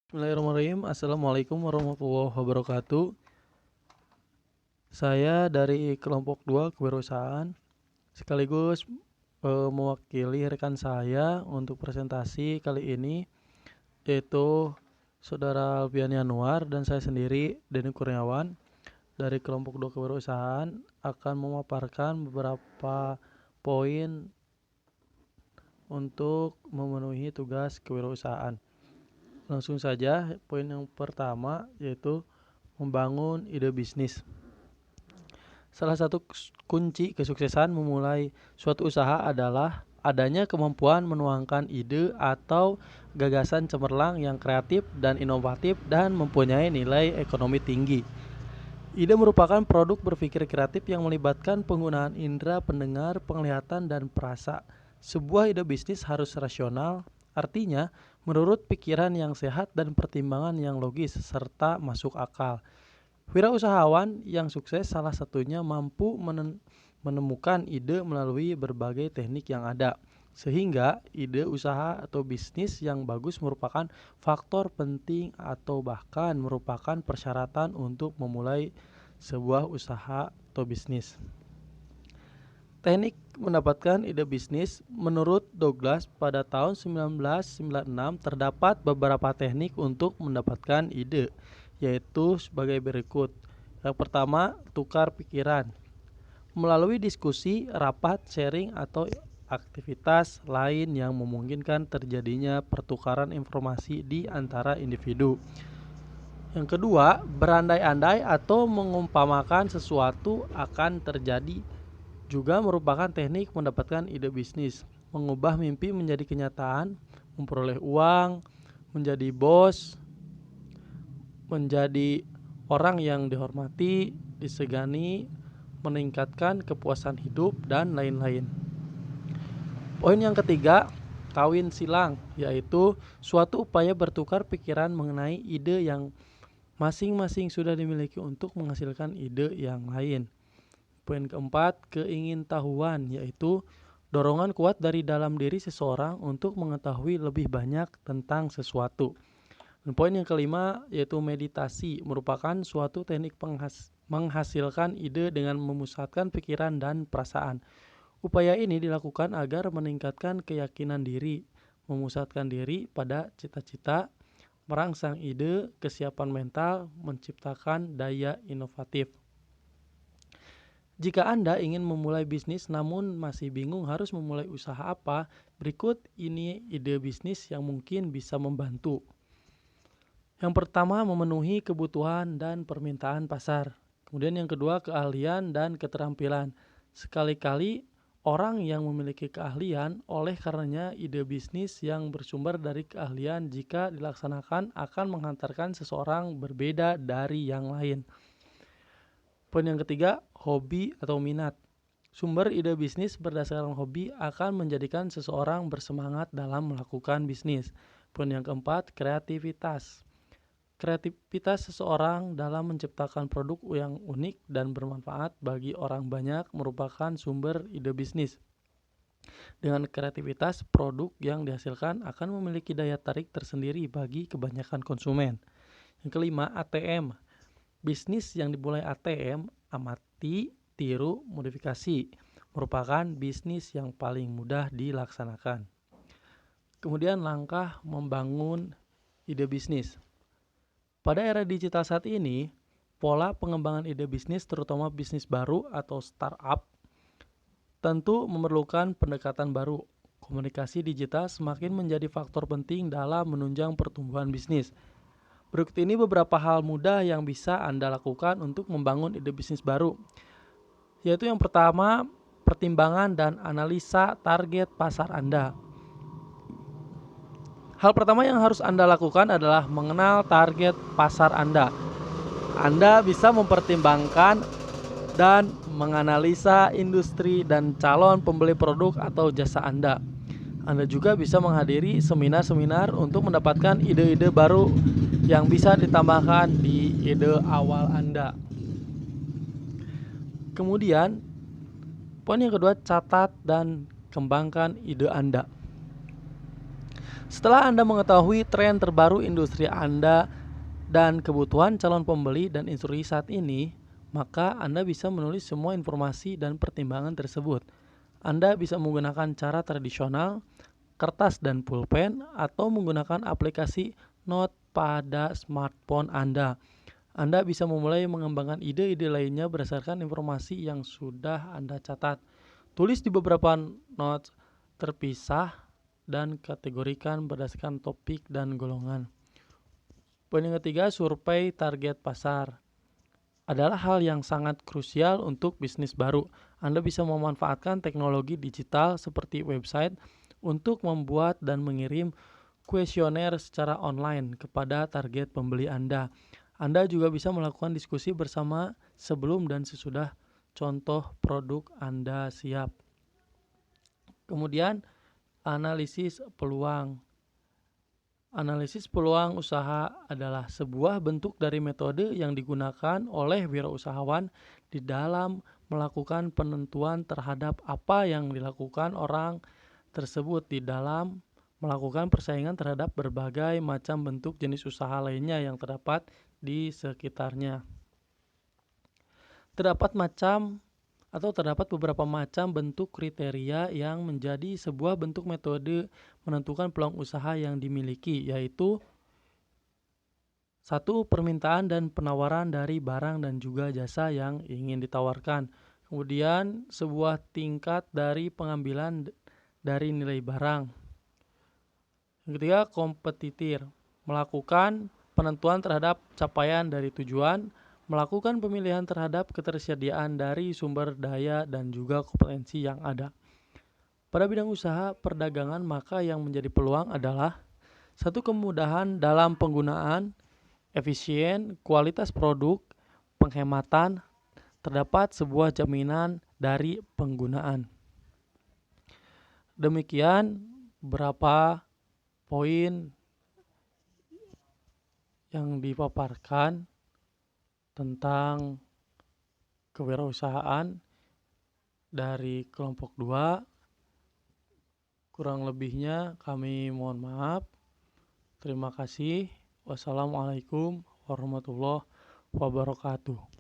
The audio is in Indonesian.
Bismillahirrahmanirrahim. Assalamualaikum warahmatullahi wabarakatuh. Saya dari kelompok 2 kewirausahaan sekaligus mewakili rekan saya untuk presentasi kali ini, yaitu Saudara Alfian Yanuar dan saya sendiri Denny Kurniawan dari kelompok 2 kewirausahaan akan memaparkan beberapa poin untuk memenuhi tugas kewirausahaan. Langsung saja, poin yang pertama yaitu membangun ide bisnis. Salah satu kunci kesuksesan memulai suatu usaha adalah adanya kemampuan menuangkan ide atau gagasan cemerlang yang kreatif dan inovatif dan mempunyai nilai ekonomi tinggi. Ide merupakan produk berpikir kreatif yang melibatkan penggunaan indera pendengar, penglihatan, dan perasa. Sebuah ide bisnis harus rasional, artinya menurut pikiran yang sehat dan pertimbangan yang logis serta masuk akal. Wirausahawan yang sukses salah satunya mampu menemukan ide melalui berbagai teknik yang ada, sehingga ide usaha atau bisnis yang bagus merupakan faktor penting atau bahkan merupakan persyaratan untuk memulai sebuah usaha atau bisnis. Teknik mendapatkan ide bisnis. Menurut Douglas, pada tahun 1996 terdapat beberapa teknik untuk mendapatkan ide, yaitu sebagai berikut. Yang pertama, tukar pikiran. Melalui diskusi, rapat, sharing, atau aktivitas lain yang memungkinkan terjadinya pertukaran informasi di antara individu. Yang kedua, berandai-andai atau mengumpamakan sesuatu akan terjadi juga merupakan teknik mendapatkan ide bisnis. Mengubah mimpi menjadi kenyataan, memperoleh uang, menjadi bos, menjadi orang yang dihormati, disegani, meningkatkan kepuasan hidup, dan lain-lain. Poin yang ketiga, kawin silang, yaitu suatu upaya bertukar pikiran mengenai ide yang masing-masing sudah dimiliki untuk menghasilkan ide yang lain. Poin keempat, keingintahuan, yaitu dorongan kuat dari dalam diri seseorang untuk mengetahui lebih banyak tentang sesuatu. Dan poin yang kelima, yaitu meditasi, merupakan suatu teknik menghasilkan ide dengan memusatkan pikiran dan perasaan. Upaya ini dilakukan agar meningkatkan keyakinan diri, memusatkan diri pada cita-cita, merangsang ide, kesiapan mental, menciptakan daya inovatif. Jika Anda ingin memulai bisnis namun masih bingung harus memulai usaha apa, berikut ini ide bisnis yang mungkin bisa membantu. Yang pertama, memenuhi kebutuhan dan permintaan pasar. Kemudian yang kedua, keahlian dan keterampilan. Sekali-kali orang yang memiliki keahlian oleh karenanya ide bisnis yang bersumber dari keahlian jika dilaksanakan akan menghantarkan seseorang berbeda dari yang lain. Poin yang ketiga, hobi atau minat. Sumber ide bisnis berdasarkan hobi akan menjadikan seseorang bersemangat dalam melakukan bisnis. Poin yang keempat, kreativitas. Kreativitas seseorang dalam menciptakan produk yang unik dan bermanfaat bagi orang banyak merupakan sumber ide bisnis. Dengan kreativitas, produk yang dihasilkan akan memiliki daya tarik tersendiri bagi kebanyakan konsumen. Yang kelima, ATM. Bisnis yang dimulai ATM, amati, tiru, modifikasi, merupakan bisnis yang paling mudah dilaksanakan. Kemudian langkah membangun ide bisnis. Pada era digital saat ini, pola pengembangan ide bisnis terutama bisnis baru atau startup tentu memerlukan pendekatan baru. Komunikasi digital semakin menjadi faktor penting dalam menunjang pertumbuhan bisnis. Berikut ini beberapa hal mudah yang bisa Anda lakukan untuk membangun ide bisnis baru. Yaitu yang pertama, pertimbangan dan analisa target pasar Anda. Hal pertama yang harus Anda lakukan adalah mengenal target pasar Anda. Anda bisa mempertimbangkan dan menganalisa industri dan calon pembeli produk atau jasa Anda. Anda juga bisa menghadiri seminar-seminar untuk mendapatkan ide-ide baru yang bisa ditambahkan di ide awal Anda. Kemudian, poin yang kedua, catat dan kembangkan ide Anda. Setelah Anda mengetahui tren terbaru industri Anda dan kebutuhan calon pembeli dan instruksi saat ini, maka Anda bisa menulis semua informasi dan pertimbangan tersebut. Anda bisa menggunakan cara tradisional, kertas dan pulpen, atau menggunakan aplikasi Note pada smartphone Anda. Anda bisa memulai mengembangkan ide-ide lainnya berdasarkan informasi yang sudah Anda catat. Tulis di beberapa notes terpisah dan kategorikan berdasarkan topik dan golongan. Poin yang ketiga, survei target pasar adalah hal yang sangat krusial untuk bisnis baru. Anda bisa memanfaatkan teknologi digital seperti website untuk membuat dan mengirim kuesioner secara online kepada target pembeli Anda. Anda juga bisa melakukan diskusi bersama sebelum dan sesudah contoh produk Anda siap. Kemudian, analisis peluang. Analisis peluang usaha adalah sebuah bentuk dari metode yang digunakan oleh wirausahawan di dalam melakukan penentuan terhadap apa yang dilakukan orang tersebut di dalam melakukan persaingan terhadap berbagai macam bentuk jenis usaha lainnya yang terdapat di sekitarnya. Terdapat beberapa macam bentuk kriteria yang menjadi sebuah bentuk metode menentukan peluang usaha yang dimiliki, yaitu 1. Permintaan dan penawaran dari barang dan juga jasa yang ingin ditawarkan. Kemudian, sebuah tingkat dari pengambilan dari nilai barang. Yang ketiga, kompetitor, melakukan penentuan terhadap capaian dari tujuan, melakukan pemilihan terhadap ketersediaan dari sumber daya dan juga kompetensi yang ada. Pada bidang usaha perdagangan, maka yang menjadi peluang adalah 1. Kemudahan dalam penggunaan, efisien, kualitas produk, penghematan, terdapat sebuah jaminan dari penggunaan. Demikian berapa poin yang dipaparkan tentang kewirausahaan dari kelompok 2. Kurang lebihnya kami mohon maaf. Terima kasih. Wassalamualaikum warahmatullahi wabarakatuh.